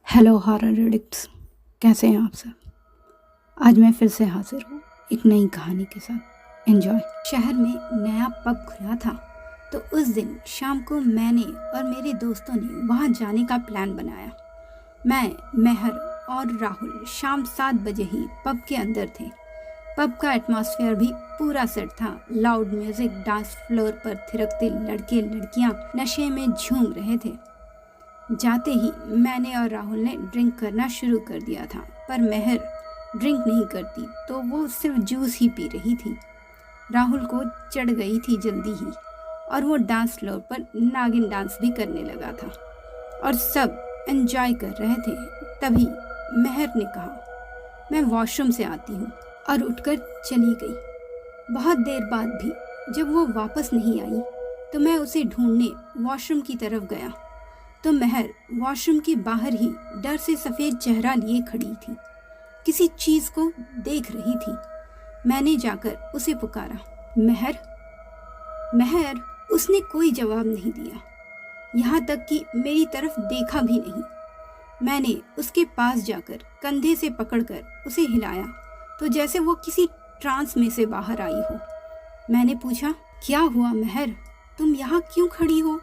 Hello horror addicts, कैसे हैं आप सब। आज मैं फिर से हाजिर हूँ एक नई कहानी के साथ। एंजॉय। शहर में नया पब खुला था तो उस दिन शाम को मैंने और मेरे दोस्तों ने वहाँ जाने का प्लान बनाया। मैं, मेहर और राहुल शाम 7 बजे ही पब के अंदर थे। पब का एटमॉस्फेयर भी पूरा सेट था। लाउड म्यूजिक, डांस फ्लोर पर थिरकते लड़के लड़कियाँ नशे में झूम रहे थे। जाते ही मैंने और राहुल ने ड्रिंक करना शुरू कर दिया था, पर मेहर ड्रिंक नहीं करती तो वो सिर्फ जूस ही पी रही थी। राहुल को चढ़ गई थी जल्दी ही और वो डांस फ्लोर पर नागिन डांस भी करने लगा था और सब एंजॉय कर रहे थे। तभी मेहर ने कहा, मैं वॉशरूम से आती हूँ, और उठकर चली गई। बहुत देर बाद भी जब वो वापस नहीं आई तो मैं उसे ढूंढने वॉशरूम की तरफ गया तो मेहर वॉशरूम के बाहर ही डर से सफ़ेद चेहरा लिए खड़ी थी, किसी चीज़ को देख रही थी। मैंने जाकर उसे पुकारा, मेहर मेहर। उसने कोई जवाब नहीं दिया, यहाँ तक कि मेरी तरफ देखा भी नहीं। मैंने उसके पास जाकर कंधे से पकड़कर उसे हिलाया तो जैसे वो किसी ट्रांस में से बाहर आई हो। मैंने पूछा, क्या हुआ मेहर, तुम यहाँ क्यों खड़ी हो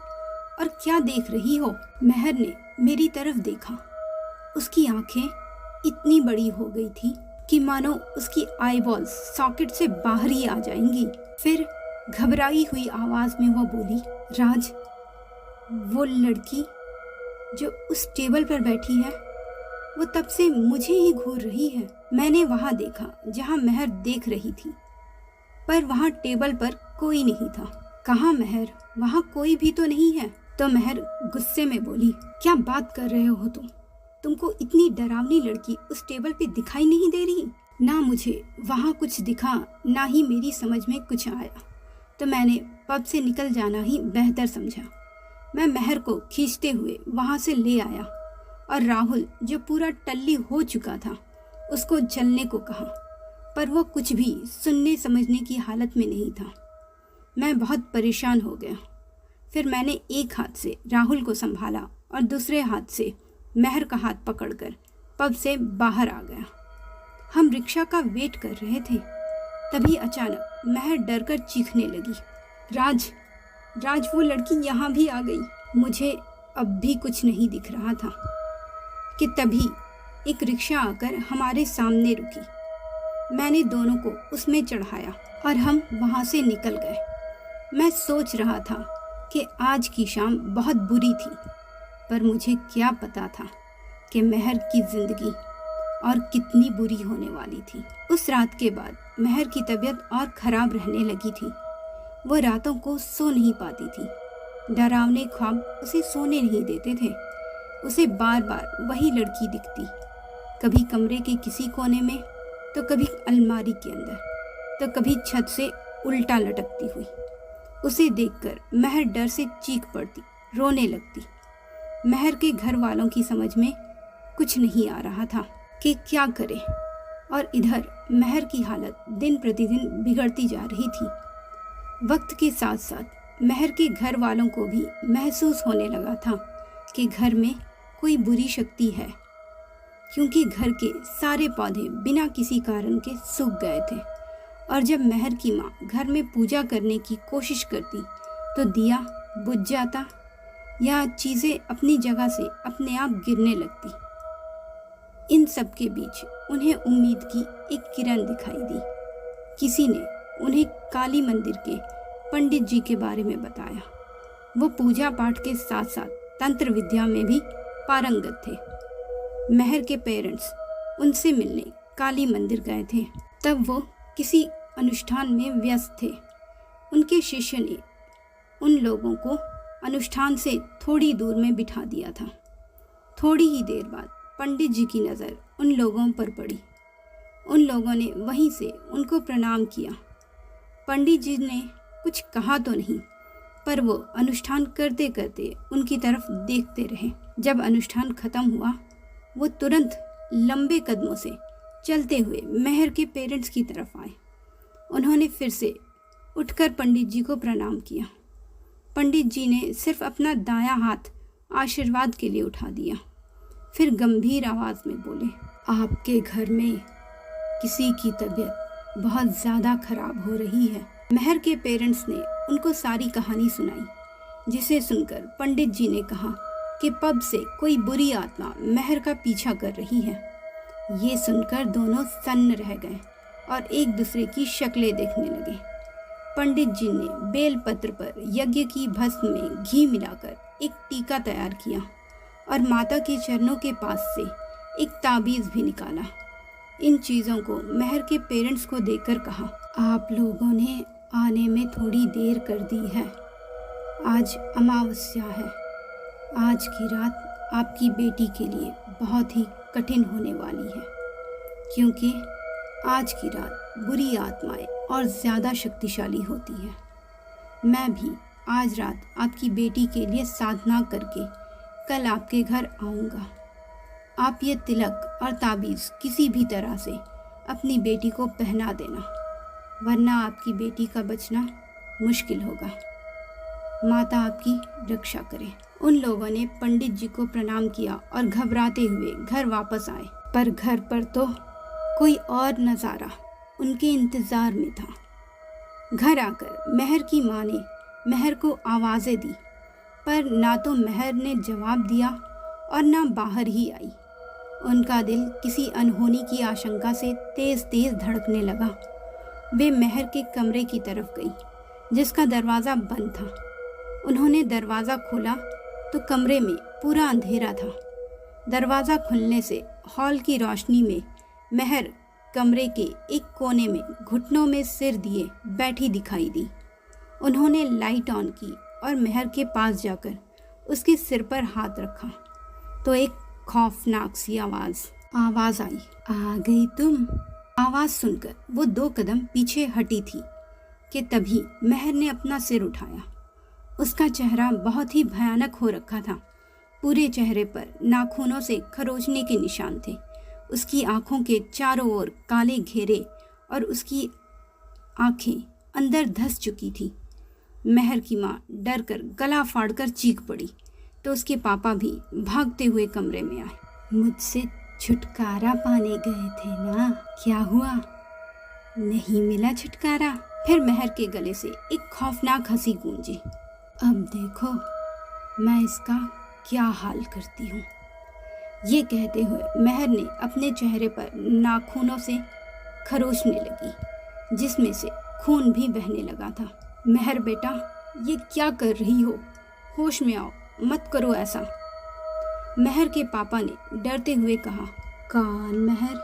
और क्या देख रही हो? मेहर ने मेरी तरफ देखा। उसकी आंखें इतनी बड़ी हो गई थी कि मानो उसकी आईबॉल्स सॉकेट से बाहर ही आ जाएंगी। फिर घबराई हुई आवाज में वो बोली, राज, वो लड़की जो उस टेबल पर बैठी है वो तब से मुझे ही घूर रही है। मैंने वहां देखा जहां मेहर देख रही थी, पर वहां टेबल पर कोई नहीं था। कहाँ मेहर, वहां कोई भी तो नहीं है। तो मेहर गुस्से में बोली, क्या बात कर रहे हो तुम? तुमको इतनी डरावनी लड़की उस टेबल पे दिखाई नहीं दे रही? ना मुझे वहाँ कुछ दिखा, ना ही मेरी समझ में कुछ आया, तो मैंने पब से निकल जाना ही बेहतर समझा। मैं मेहर को खींचते हुए वहाँ से ले आया और राहुल, जो पूरा टल्ली हो चुका था, उसको चलने को कहा, पर वो कुछ भी सुनने समझने की हालत में नहीं था। मैं बहुत परेशान हो गया। फिर मैंने एक हाथ से राहुल को संभाला और दूसरे हाथ से मेहर का हाथ पकड़कर पब से बाहर आ गया। हम रिक्शा का वेट कर रहे थे, तभी अचानक मेहर डरकर चीखने लगी, राज, राज, वो लड़की यहाँ भी आ गई। मुझे अब भी कुछ नहीं दिख रहा था कि तभी एक रिक्शा आकर हमारे सामने रुकी। मैंने दोनों को उसमें चढ़ाया और हम वहाँ से निकल गए। मैं सोच रहा था कि आज की शाम बहुत बुरी थी, पर मुझे क्या पता था कि मेहर की जिंदगी और कितनी बुरी होने वाली थी। उस रात के बाद मेहर की तबीयत और खराब रहने लगी थी। वो रातों को सो नहीं पाती थी। डरावने ख्वाब उसे सोने नहीं देते थे। उसे बार बार वही लड़की दिखती, कभी कमरे के किसी कोने में, तो कभी अलमारी के अंदर, तो कभी छत से उल्टा लटकती हुई। उसे देखकर मेहर डर से चीख पड़ती, रोने लगती। मेहर के घर वालों की समझ में कुछ नहीं आ रहा था कि क्या करे, और इधर मेहर की हालत दिन प्रतिदिन बिगड़ती जा रही थी। वक्त के साथ साथ मेहर के घर वालों को भी महसूस होने लगा था कि घर में कोई बुरी शक्ति है, क्योंकि घर के सारे पौधे बिना किसी कारण के सूख गए थे, और जब मेहर की माँ घर में पूजा करने की कोशिश करती तो दिया बुझ जाता या चीज़ें अपनी जगह से अपने आप गिरने लगती। इन सब के बीच उन्हें उम्मीद की एक किरण दिखाई दी। किसी ने उन्हें काली मंदिर के पंडित जी के बारे में बताया। वो पूजा पाठ के साथ साथ तंत्र विद्या में भी पारंगत थे। मेहर के पेरेंट्स उनसे मिलने काली मंदिर गए थे। तब वो किसी अनुष्ठान में व्यस्त थे। उनके शिष्य ने उन लोगों को अनुष्ठान से थोड़ी दूर में बिठा दिया था। थोड़ी ही देर बाद पंडित जी की नज़र उन लोगों पर पड़ी। उन लोगों ने वहीं से उनको प्रणाम किया। पंडित जी ने कुछ कहा तो नहीं, पर वो अनुष्ठान करते करते उनकी तरफ देखते रहे। जब अनुष्ठान खत्म हुआ, वो तुरंत लंबे कदमों से चलते हुए मेहर के पेरेंट्स की तरफ आए। उन्होंने फिर से उठकर पंडित जी को प्रणाम किया। पंडित जी ने सिर्फ अपना दायां हाथ आशीर्वाद के लिए उठा दिया। फिर गंभीर आवाज़ में बोले, आपके घर में किसी की तबीयत बहुत ज़्यादा खराब हो रही है। महर के पेरेंट्स ने उनको सारी कहानी सुनाई, जिसे सुनकर पंडित जी ने कहा कि पब से कोई बुरी आत्मा महर का पीछा कर रही है। ये सुनकर दोनों सन्न रह गए और एक दूसरे की शक्लें देखने लगे। पंडित जी ने बेलपत्र पर यज्ञ की भस्म में घी मिलाकर एक टीका तैयार किया और माता के चरणों के पास से एक ताबीज़ भी निकाला। इन चीज़ों को महर के पेरेंट्स को देकर कहा, आप लोगों ने आने में थोड़ी देर कर दी है। आज अमावस्या है। आज की रात आपकी बेटी के लिए बहुत ही कठिन होने वाली है, क्योंकि आज की रात बुरी आत्माएं और ज़्यादा शक्तिशाली होती है। मैं भी आज रात आपकी बेटी के लिए साधना करके कल आपके घर आऊँगा। आप ये तिलक और ताबीज़ किसी भी तरह से अपनी बेटी को पहना देना, वरना आपकी बेटी का बचना मुश्किल होगा। माता आपकी रक्षा करे। उन लोगों ने पंडित जी को प्रणाम किया और घबराते हुए घर वापस आए, पर घर पर तो कोई और नज़ारा उनके इंतज़ार में था। घर आकर महर की माँ ने महर को आवाज़ें दी, पर ना तो महर ने जवाब दिया और ना बाहर ही आई। उनका दिल किसी अनहोनी की आशंका से तेज़ तेज़ धड़कने लगा। वे महर के कमरे की तरफ गई, जिसका दरवाज़ा बंद था। उन्होंने दरवाज़ा खोला तो कमरे में पूरा अंधेरा था। दरवाज़ा खुलने से हॉल की रोशनी में महर कमरे के एक कोने में घुटनों में सिर दिए बैठी दिखाई दी। उन्होंने लाइट ऑन की और महर के पास जाकर उसके सिर पर हाथ रखा तो एक खौफनाक सी आवाज़ आई, आ गई तुम। आवाज़ सुनकर वो 2 कदम पीछे हटी थी कि तभी महर ने अपना सिर उठाया। उसका चेहरा बहुत ही भयानक हो रखा था। पूरे चेहरे पर नाखूनों से खरोचने के निशान थे। उसकी आंखों के चारों ओर काले घेरे और उसकी आंखें अंदर धंस चुकी थी। महर की माँ डर कर गला फाड़कर चीख पड़ी तो उसके पापा भी भागते हुए कमरे में आए। मुझसे छुटकारा पाने गए थे ना, क्या हुआ? नहीं मिला छुटकारा? फिर महर के गले से एक खौफनाक हंसी गूंजी। अब देखो मैं इसका क्या हाल करती हूँ। ये कहते हुए महर ने अपने चेहरे पर नाखूनों से खरोचने लगी, जिसमें से खून भी बहने लगा था। महर बेटा, ये क्या कर रही हो? होश में आओ, मत करो ऐसा। महर के पापा ने डरते हुए कहा, कौन महर?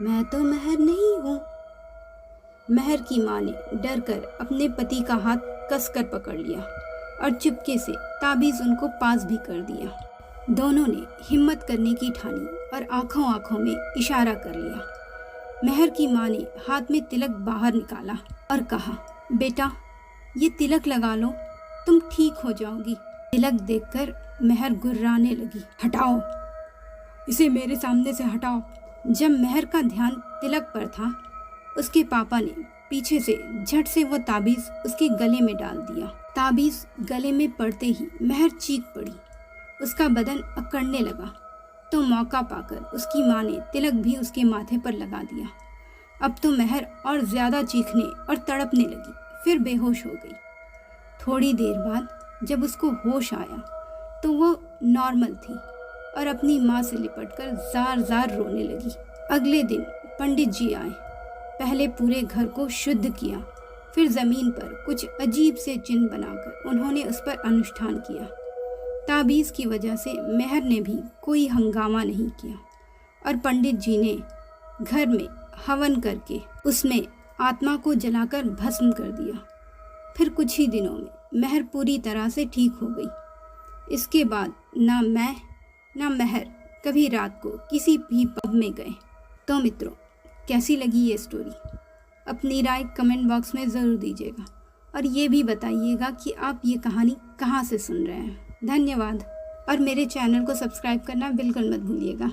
मैं तो महर नहीं हूँ। महर की माँ ने डर कर अपने पति का हाथ कसकर पकड़ लिया और चुपके से ताबीज़ उनको पास भी कर दिया। दोनों ने हिम्मत करने की ठानी और आंखों आंखों में इशारा कर लिया। महर की माँ ने हाथ में तिलक बाहर निकाला और कहा, बेटा ये तिलक लगा लो, तुम ठीक हो जाओगी। तिलक देखकर महर गुर्राने लगी। हटाओ, इसे मेरे सामने से हटाओ। जब महर का ध्यान तिलक पर था, उसके पापा ने पीछे से झट से वो ताबीज़ उसके गले में डाल दिया। ताबीज़ गले में पड़ते ही महर चीख पड़ी। उसका बदन अकड़ने लगा तो मौका पाकर उसकी माँ ने तिलक भी उसके माथे पर लगा दिया। अब तो महर और ज़्यादा चीखने और तड़पने लगी, फिर बेहोश हो गई। थोड़ी देर बाद जब उसको होश आया तो वो नॉर्मल थी और अपनी माँ से लिपटकर जार जार रोने लगी। अगले दिन पंडित जी आए। पहले पूरे घर को शुद्ध किया, फिर ज़मीन पर कुछ अजीब से चिन्ह बनाकर उन्होंने उस पर अनुष्ठान किया। ताबीज़ की वजह से महर ने भी कोई हंगामा नहीं किया और पंडित जी ने घर में हवन करके उसमें आत्मा को जलाकर भस्म कर दिया। फिर कुछ ही दिनों में महर पूरी तरह से ठीक हो गई। इसके बाद ना मैं ना महर कभी रात को किसी भी पब में गए। तो मित्रों, कैसी लगी ये स्टोरी? अपनी राय कमेंट बॉक्स में ज़रूर दीजिएगा और ये भी बताइएगा कि आप ये कहानी कहाँ से सुन रहे हैं। धन्यवाद और मेरे चैनल को सब्सक्राइब करना बिल्कुल मत भूलिएगा।